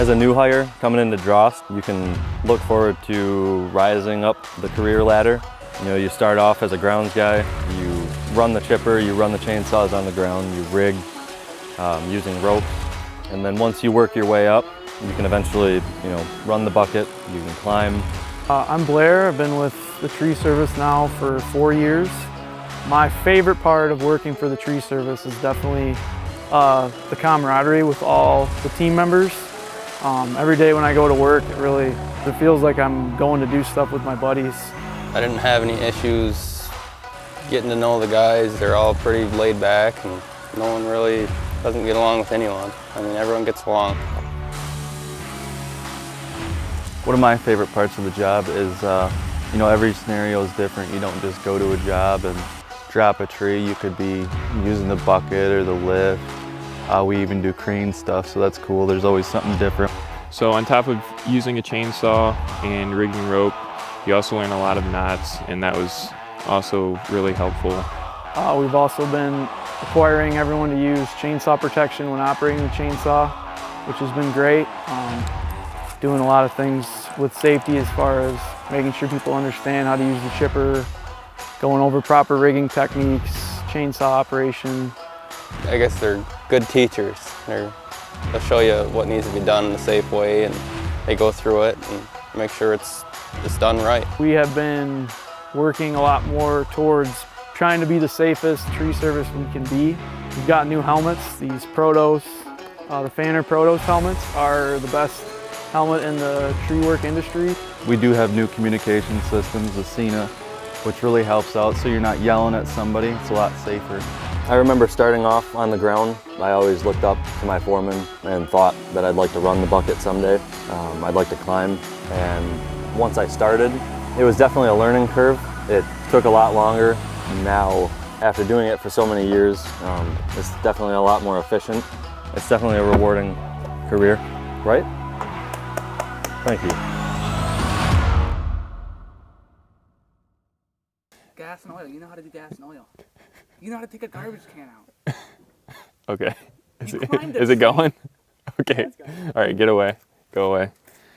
As a new hire coming into Drost, you can look forward to rising up the career ladder. You know, you start off as a grounds guy, you run the chipper, you run the chainsaws on the ground, you rig using ropes, and then once you work your way up, you can eventually, run the bucket, you can climb. I'm Blair. I've been with the tree service now for 4 years. My favorite part of working for the tree service is definitely the camaraderie with all the team members. Every day when I go to work, it feels like I'm going to do stuff with my buddies. I didn't have any issues getting to know the guys. They're all pretty laid back and no one really doesn't get along with anyone. I mean, everyone gets along. One of my favorite parts of the job is, every scenario is different. You don't just go to a job and drop a tree. You could be using the bucket or the lift. We even do crane stuff, so that's cool. There's always something different. So on top of using a chainsaw and rigging rope, you also learn a lot of knots, and that was also really helpful. We've also been requiring everyone to use chainsaw protection when operating the chainsaw, which has been great. Doing a lot of things with safety as far as making sure people understand how to use the chipper, going over proper rigging techniques, chainsaw operation. I guess they're good teachers. They'll show you what needs to be done in a safe way, and they go through it and make sure it's done right. We have been working a lot more towards trying to be the safest tree service we can be. We've got new helmets. These Protos, the Fanner Protos helmets are the best helmet in the tree work industry. We do have new communication systems, the Cena, which really helps out so you're not yelling at somebody. It's a lot safer. I remember starting off on the ground, I always looked up to my foreman and thought that I'd like to run the bucket someday. I'd like to climb, and once I started, it was definitely a learning curve. It took a lot longer. Now, after doing it for so many years, it's definitely a lot more efficient. It's definitely a rewarding career, right? Thank you. Gas and oil. You know how to do gas and oil. You know how to take a garbage can out. Okay. You climbed it. Is it going? Okay. All right, get away. Go away.